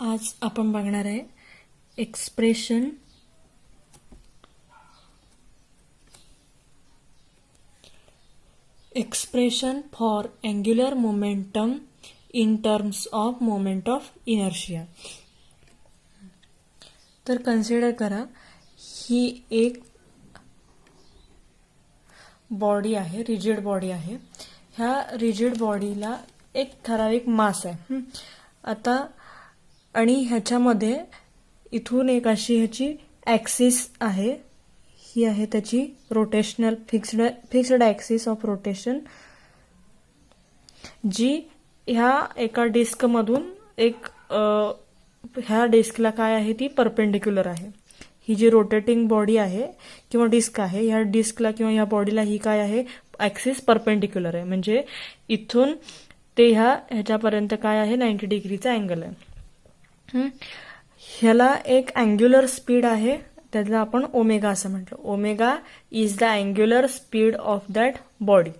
आज आपण बघणार आहे expression for angular momentum in terms of moment of inertia. तर कन्सिडर करा, ही एक बॉडी आहे, रिजिड बॉडी आहे. ह्या रिजिड बॉडीला एक ठराविक मास आहे. आता आणि ह्याच्यामध्ये इथून एक अशी ह्याची ॲक्सिस आहे, ही आहे त्याची rotational fixed axis of rotation, जी ह्या एका डिस्कमधून एक ह्या डिस्कला काय आहे ती परपेंडिक्युलर आहे. ही जी रोटेटिंग बॉडी आहे किंवा डिस्क आहे, ह्या डिस्कला किंवा ह्या बॉडीला ही काय आहे, ॲक्सिस परपेंडिक्युलर आहे. म्हणजे इथून ते ह्याच्यापर्यंत काय आहे, 90 डिग्रीचा अँगल आहे. ह्याला एक अँग्युलर स्पीड आहे, त्याला आपण ओमेगा असं म्हटलं. Omega is the angular speed of that body.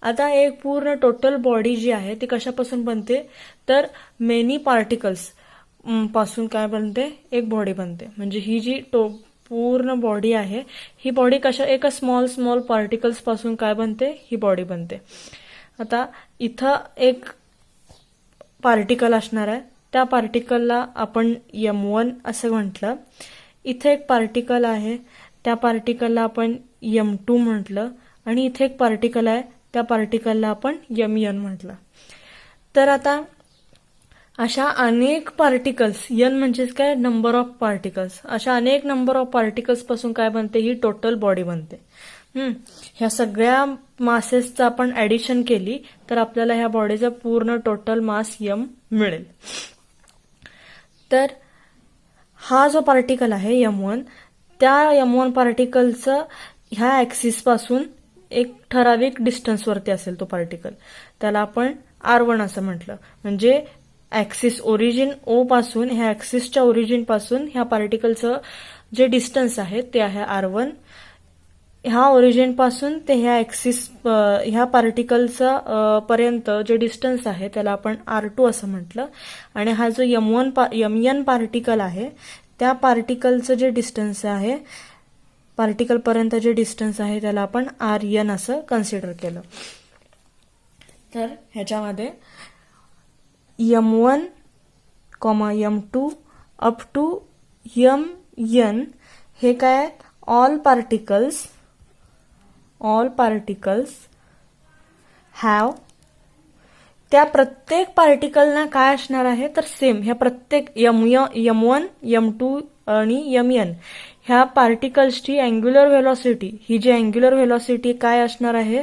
आता एक पूर्ण टोटल बॉडी जी आहे ती कशापासून बनते, तर मेनी पार्टिकल्स पासून काय बनते, एक बॉडी बनते. म्हणजे ही जी पूर्ण बॉडी आहे, ही बॉडी एका स्मॉल पार्टिकल्स पासून काय बनते, ही बॉडी बनते. आता इथं एक पार्टिकल असणार आहे, त्या पार्टिकलला आपण M1 असं म्हटलं. इथे एक पार्टिकल आहे, त्या पार्टिकलला आपण M2 म्हटलं. आणि इथे एक पार्टिकल आहे, त्या पार्टिकलला आपण Mn म्हटलं. तर आता अशा अनेक पार्टिकल्स, N म्हणजेच काय, नंबर ऑफ पार्टिकल्स, अशा अनेक नंबर ऑफ पार्टिकल्स पासून काय बनते, ही टोटल बॉडी बनते. ह्या सगळ्या मासेसचं आपण ऍडिशन केली तर आपल्याला ह्या बॉडीचा पूर्ण टोटल मास M मिळेल. तर हा जो पार्टिकल आहे M1, त्या M1 पार्टिकलचं ह्या ऍक्सिस पासून एक ठराविक डिस्टन्सवरती असेल तो पार्टिकल, त्याला आपण R1 असं म्हटलं. म्हणजे ऍक्सिस ओरिजिन O पासून, ह्या ऍक्सिसच्या ओरिजिन पासून ह्या पार्टिकलचं जे डिस्टन्स आहे ते आहे R1. ह्या ओरिजिन पासून ते ह्या ऍक्सिस ह्या पार्टिकलचा पर्यंत जे डिस्टन्स आहे त्याला आपण R2 असं म्हटलं. आणि हा जो Mn पार्टिकल आहे, त्या पार्टिकलचं जे डिस्टन्स आहे, पार्टिकल पर्यंत जे डिस्टन्स आहे त्याला आपण Rn असं कन्सिडर केलं. तर ह्याच्यामध्ये M1, M2 up to Mn हे काय, ऑल पार्टिकल्स हॅव, त्या प्रत्येक पार्टिकलना काय असणार आहे, तर सेम ह्या प्रत्येक M1, M2 आणि Mn ह्या पार्टिकल्सची अँग्युलर व्हेलॉसिटी, ही जी अँग्युलर व्हेलॉसिटी काय असणार आहे,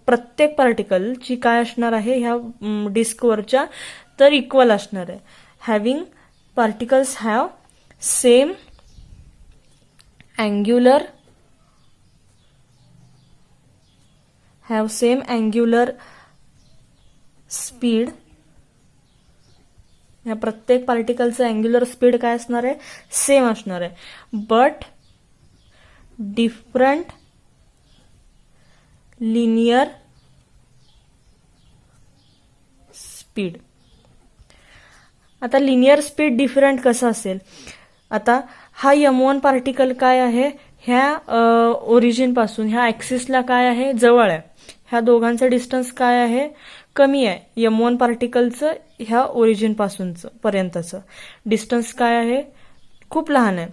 प्रत्येक पार्टिकलची काय असणार आहे ह्या डिस्कवरच्या, तर इक्वल असणार आहे. Particles have same angular speed. या प्रत्येक पार्टिकलचं अँग्युलर स्पीड काय असणार आहे, सेम असणार आहे. But different linear speed. आता लिनियर स्पीड डिफरंट कसं असेल, आता हा M1 पार्टिकल काय आहे, ह्या ओरिजिन पासून ह्या ऍक्सिसला काय आहे, जवळ आहे. ह्या दोघांचं डिस्टन्स काय आहे, कमी आहे. M1 पार्टिकलचं ह्या ओरिजिन पासूनचं पर्यंतचं डिस्टन्स काय आहे, खूप लहान आहे.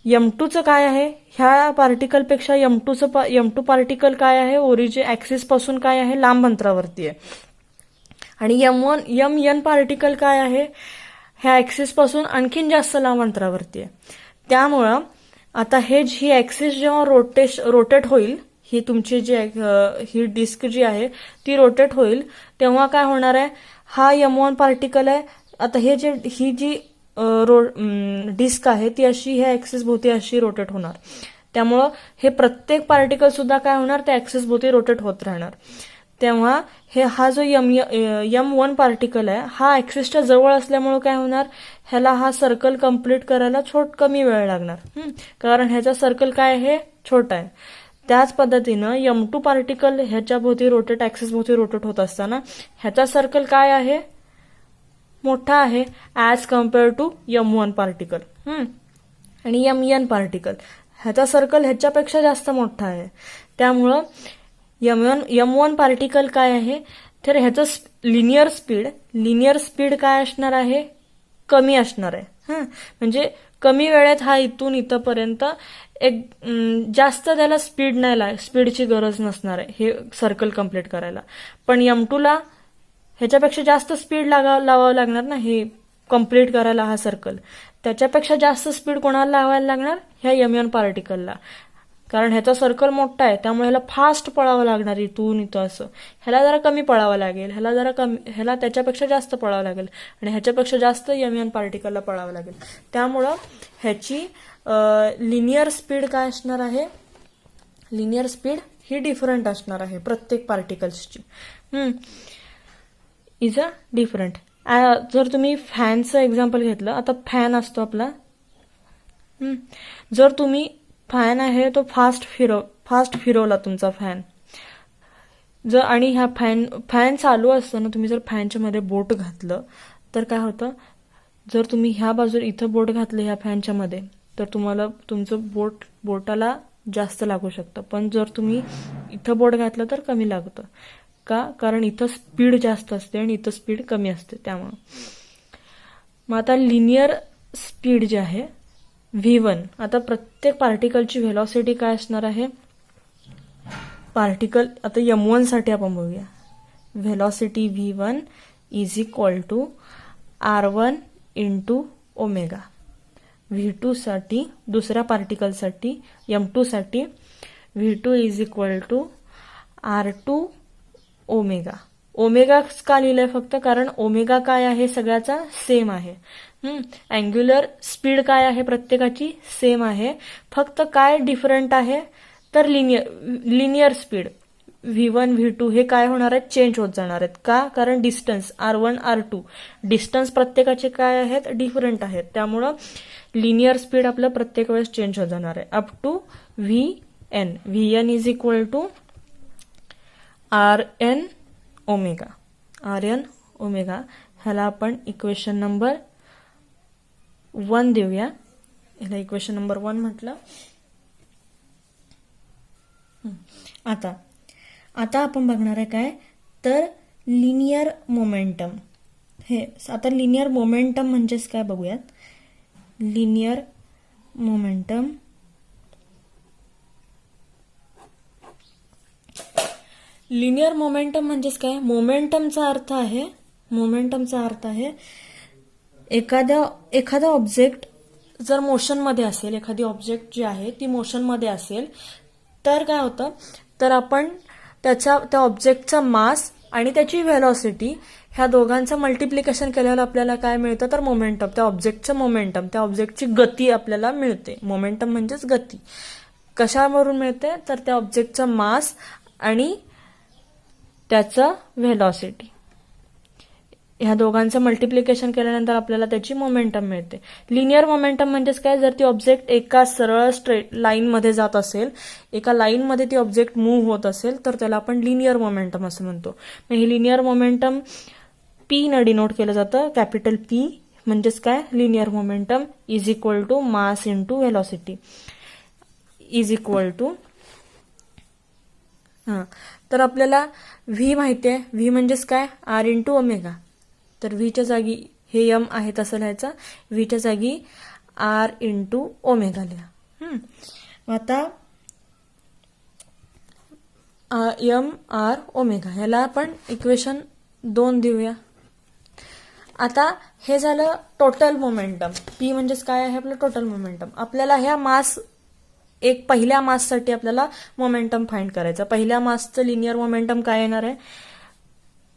M2चं काय आहे, ह्या पार्टिकलपेक्षा M2 पार्टिकल काय आहे, ओरिजिन ऍक्सिस पासून काय आहे, लांब अंतरावरती आहे. आणि Mn पार्टिकल काय आहे, ह्या ऍक्सिस पासून आणखीन जास्त लांब अंतरावरती आहे. त्यामुळं आता ही ऍक्सिस जेव्हा रोटेट होईल, ही तुमची ही डिस्क जी आहे ती रोटेट होईल, तेव्हा काय होणार आहे, हा M1 पार्टिकल आहे. आता ही जी डिस्क आहे ती अशी ह्या ऍक्सिस भोवती अशी रोटेट होणार. त्यामुळं हे प्रत्येक पार्टिकल सुद्धा काय होणार, त्या ऍक्सिस भोवती रोटेट होत राहणार. तेव्हा हा जो M1 पार्टिकल आहे, हा ऍक्सिसच्या जवळ असल्यामुळे काय होणार, ह्याला हा सर्कल कम्प्लीट करायला कमी वेळ लागणार, कारण ह्याचा सर्कल काय आहे, छोटा आहे. त्याच पद्धतीनं M2 पार्टिकल ह्याच्या भोवती ऍक्सिस भोवती रोटेट होत असताना ह्याचा सर्कल काय आहे, मोठा आहे as compare to M1 particle. आणि M1 पार्टिकल ह्याचा सर्कल ह्याच्यापेक्षा जास्त मोठा आहे. त्यामुळं M1 पार्टिकल काय आहे, तर ह्याचं लिनियर स्पीड काय असणार आहे, कमी असणार आहे. म्हणजे कमी वेळेत हा इथून इथंपर्यंत एक जास्त त्याला स्पीडची गरज नसणार आहे हे सर्कल कम्प्लीट करायला. पण M2ला ह्याच्यापेक्षा जास्त स्पीड लावावं लागणार ना हे कम्प्लीट करायला हा सर्कल. त्याच्यापेक्षा जास्त स्पीड कोणाला लावायला लागणार, ह्या M1 पार्टिकलला. कारण ह्याचा सर्कल मोठा आहे त्यामुळे ह्याला फास्ट पळावं लागणार इथून इथं असं. ह्याला जरा कमी पळावं लागेल, ह्याला त्याच्यापेक्षा जास्त पळावं लागेल आणि ह्याच्यापेक्षा जास्त M1 पार्टिकलला पळावं लागेल. त्यामुळं ह्याची लिनियर स्पीड काय असणार आहे, लिनियर स्पीड ही डिफरंट असणार आहे प्रत्येक पार्टिकल्सची. Is a different. जर तुम्ही फॅनचं एक्झाम्पल घेतलं, आता फॅन असतो आपला. जर तुम्ही फॅन आहे तो फास्ट फिरवला तुमचा फॅन, आणि ह्या फॅन चालू असताना तुम्ही जर फॅनच्या मध्ये बोट घातलं तर काय होतं, जर तुम्ही ह्या बाजूला इथं बोट घातलं ह्या फॅनच्या मध्ये तर तुम्हाला तुमचं बोटाला जास्त लागू शकतं. पण जर तुम्ही इथं बोट घातलं तर कमी लागतं. का? कारण इथं स्पीड जास्त असते आणि इथं स्पीड कमी असते. त्यामुळं मग आता लिनियर स्पीड जे आहे V1, आता प्रत्येक पार्टिकलची व्हेलॉसिटी काय असणार आहे, पार्टिकल आता M1 साठी आपण बघूया. Velocity V1 is equal to R1 into omega. V2 साठी, दुसऱ्या पार्टिकलसाठी M2 साठी V2 is equal to R2 omega. Omega का लिहिलंय फक्त, कारण ओमेगा काय आहे, सगळ्याचा सेम आहे. अँग्युलर स्पीड काय आहे, प्रत्येकाची सेम आहे. फक्त काय डिफरंट आहे, तर लिनियर स्पीड V1 V2 हे काय होणार आहेत, चेंज होत जाणार आहेत. का? कारण डिस्टन्स R1 R2 डिस्टन्स प्रत्येकाचे काय आहेत, डिफरंट आहेत. त्यामुळं लिनियर स्पीड आपलं प्रत्येक वेळेस चेंज होत जाणार आहे. Up to Vn is equal to Rn omega. ह्याला आपण इक्वेशन नंबर 1 देऊया. ह्याला इक्वेशन नंबर 1 म्हटलं. आता आपण बघणार आहे काय, तर लिनियर मोमेंटम. हे आता लिनियर मोमेंटम म्हणजेच काय बघूयात. लिनियर मोमेंटम म्हणजेच काय, मोमेंटमचा अर्थ आहे एखादा ऑब्जेक्ट जर मोशनमध्ये असेल, एखादी ऑब्जेक्ट जी आहे ती मोशनमध्ये असेल तर काय होतं, तर आपण त्या ऑब्जेक्टचा मास आणि त्याची व्हेलॉसिटी ह्या दोघांचं मल्टिप्लिकेशन केल्यावर आपल्याला काय मिळतं, तर मोमेंटम. त्या ऑब्जेक्टची गती आपल्याला मिळते. मोमेंटम म्हणजेच गती. कशावरून मिळते, तर त्या ऑब्जेक्टचा मास आणि त्याचं व्हेलॉसिटी, ह्या दोघांचं मल्टिप्लिकेशन केल्यानंतर आपल्याला त्याची मोमेंटम मिळते. लिनियर मोमेंटम म्हणजेच काय, जर ती ऑब्जेक्ट एका सरळ स्ट्रेट लाईन मध्ये जात असेल, एका लाईन मध्ये ती ऑब्जेक्ट मूव्ह होत असेल तर त्याला आपण लिनियर मोमेंटम असं म्हणतो. हे लिनियर मोमेंटम P न डिनोट केलं जातं. कॅपिटल P म्हणजेच काय, linear momentum is equal to mass into velocity is equal to. तर आपल्याला V माहिती आहे. V म्हणजेच काय, R इंटू ओमेगा. तर व्हीच्या जागी हे M आहे तसं लिहायचं, व्हीच्या जागी R इंटू ओमेगा लिहा. आता M R ओमेगा ह्याला आपण इक्वेशन 2 देऊया. आता हे झालं टोटल मोमेंटम. P म्हणजेच काय आहे, आपलं टोटल मोमेंटम. आपल्याला ह्या पहिल्या माससाठी आपल्याला मोमेंटम फाइंड करायचं. पहिल्या मासचं लिनियर मोमेंटम काय येणार आहे,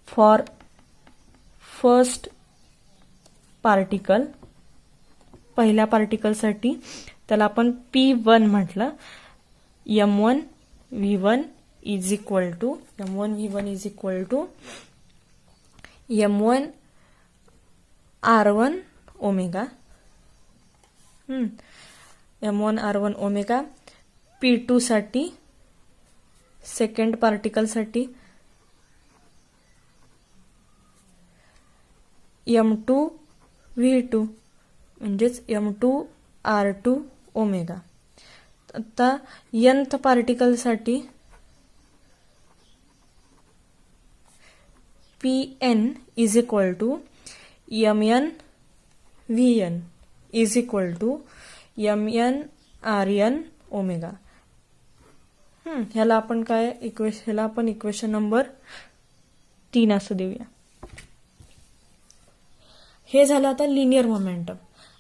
फॉर फर्स्ट पार्टिकल, पहिल्या पार्टिकलसाठी त्याला आपण P1 म्हटलं. M1 V1 is equal to M1 R1 omega. M1 R1 omega. P2 साठी, सेकंड पार्टिकल साठी m2v2 म्हणजेच m2r2 ओमेगा. आता nth पार्टिकलसाठी Pn is equal to mn vn is equal to mn rn omega. ह्याला आपण equation number 3 असं देऊया. हे झालं आता लिनियर मोमेंटम.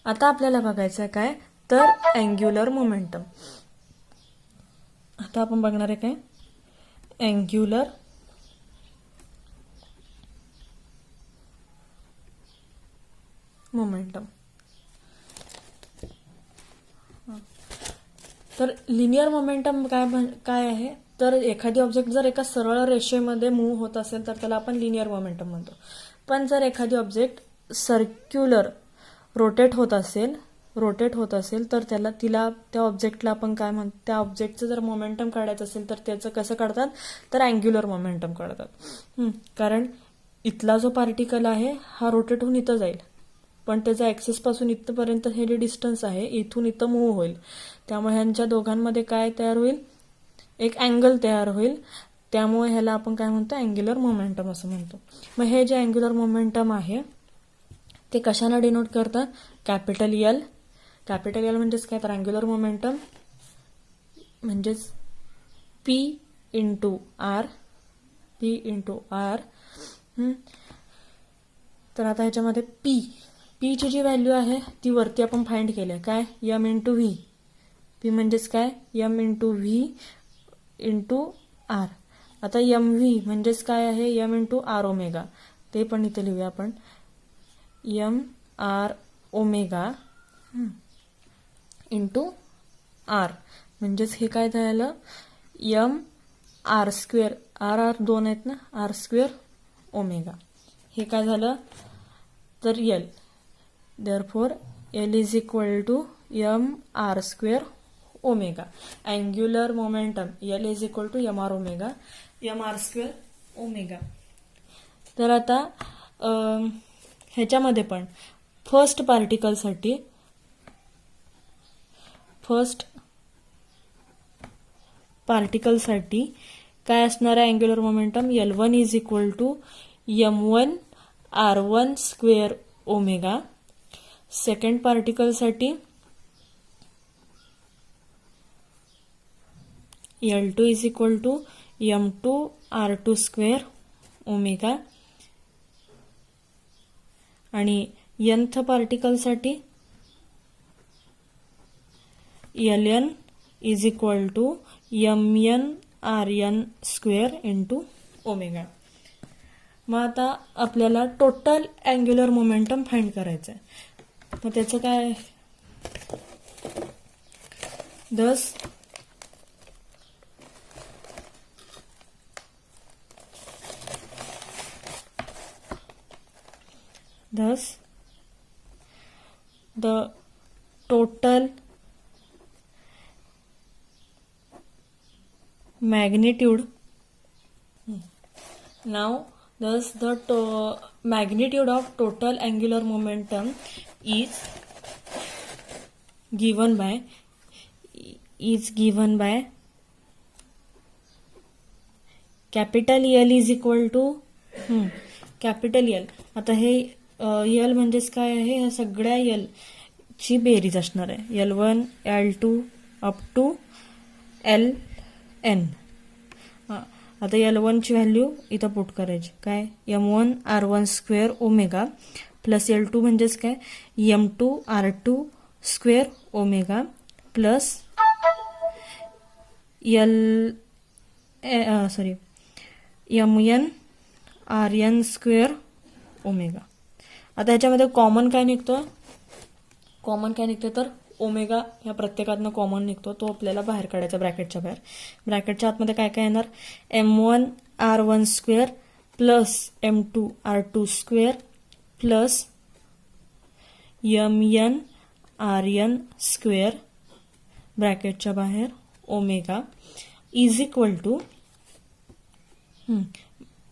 आता आपल्याला बघायचं आहे काय तर अँग्युलर मोमेंटम. आता आपण बघणार आहे काय अँग्युलर मोमेंटम. तर लिनियर मोमेंटम काय आहे तर एखादी ऑब्जेक्ट जर एका सरळ रेषेमध्ये मूव्ह होत असेल तर त्याला आपण लिनियर मोमेंटम म्हणतो. पण जर एखादी ऑब्जेक्ट सर्क्युलर रोटेट होत असेल तर त्या ऑब्जेक्टला आपण काय म्हणतो, त्या ऑब्जेक्टचं जर मोमेंटम काढायचं असेल तर त्याचं कसं काढतात तर अँग्युलर मोमेंटम काढतात. कारण इथला जो पार्टिकल आहे हा रोटेट होऊन इथं जाईल, पण त्याचा ऍक्सिस पासून इथपर्यंत हे जे डिस्टन्स आहे इथून इथं मूव्ह होईल. त्यामुळे ह्यांच्या दोघांमध्ये काय तयार होईल, एक अँगल तयार होईल. त्यामुळे ह्याला आपण काय म्हणतो अँग्युलर मोमेंटम असं म्हणतो. मग हे जे अँग्युलर मोमेंटम आहे ते कशाने डिनोट करतात, कॅपिटल एल. कॅपिटल एल म्हणजेच काय तर अँग्युलर मोमेंटम म्हणजेच पी इंटू आर. तर आता ह्याच्यामध्ये पी ची जी व्हॅल्यू आहे ती वरती आपण फाइंड केली काय एम इंटू व्ही. पी म्हणजेच काय M into V into R. आता एम व्ही म्हणजेच काय आहे एम इंटू आर ओमेगा. ते पण इथे लिहूया आपण M R omega into R. म्हणजेच हे काय झालं एम आर स्क्वेअर. आर दोन आहेत ना, आर स्क्वेअर ओमेगा. हे काय झालं तर L. Therefore L is equal to M R square omega. Angular momentum L is equal to M R omega, M R square omega. तर आता ह्याच्यामध्ये पण फर्स्ट पार्टिकलसाठी काय असणार आहे angular momentum L1 is equal to M1 R1 square omega. Second पार्टिकलसाठी L2 is equal to M2 R2 square omega. आणि nth पार्टिकलसाठी Ln is equal to Mn Rn square into omega. मग आता आपल्याला टोटल अँग्युलर मोमेंटम फाइंड करायचं आहे. मग त्याचं काय Thus, the total magnitude magnitude of total angular momentum is given by capital L is equal to capital L. आता हे L म्हणजेच काय आहे, ह्या सगळ्या L ची बेरीज असणार आहे. L1 L2 up to Ln. आता L1 ची व्हॅल्यू इथं पुट करायची काय M1 R1 square omega plus L2 म्हणजेच काय M2 R2 square omega plus Mn Rn square omega. आता ह्याच्यामध्ये कॉमन काय निघतो तर ओमेगा ह्या प्रत्येकातनं कॉमन निघतो, तो आपल्याला बाहेर काढायचा ब्रॅकेटच्या बाहेर. ब्रॅकेटच्या आतमध्ये काय काय येणार M1 R1 square plus M2 R2 square plus Mn Rn square ब्रॅकेटच्या बाहेर omega is equal to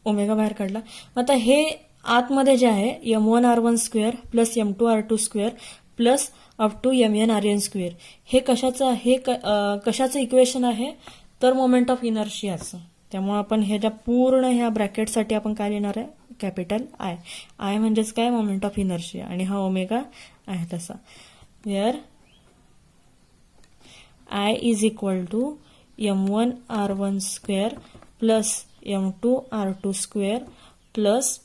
omega बाहेर काढला. आता हे आतमध्ये जे आहे m1r1 square plus m2r2 square plus up to mn square हे कशाचं इक्वेशन आहे तर मोमेंट ऑफ इनर्शियाचं. त्यामुळे आपण ह्याच्या पूर्ण ह्या ब्रॅकेटसाठी आपण काय लिहिणार आहे कॅपिटल आय. आय म्हणजेच काय मोमेंट ऑफ इनर्शिया आणि हा ओमेगा आहे तसा. Where I is equal to m1r1 square plus m2r2 square plus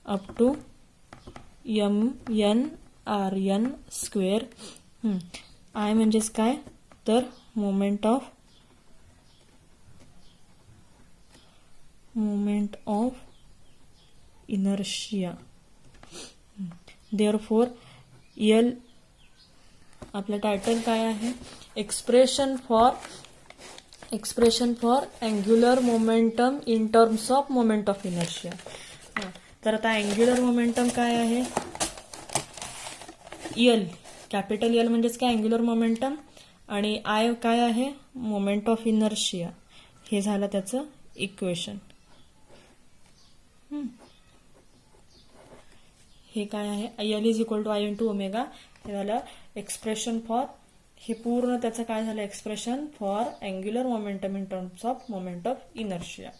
up to mn square. I म्हणजेच काय तर moment of inertia. Therefore L आपलं टायटल काय आहे expression for angular momentum in terms of moment of inertia. तर आता angular momentum काय आहे एल कॅपिटल एल म्हणजेच काय अँग्युलर मोमेंटम आणि आय काय आहे मोमेंट ऑफ इनर्शिया. हे झालं त्याचं इक्वेशन. हे काय आहे L is equal to I into omega. हे झालं एक्सप्रेशन फॉर हे पूर्ण त्याचं काय झालं expression for angular momentum in terms of moment of inertia.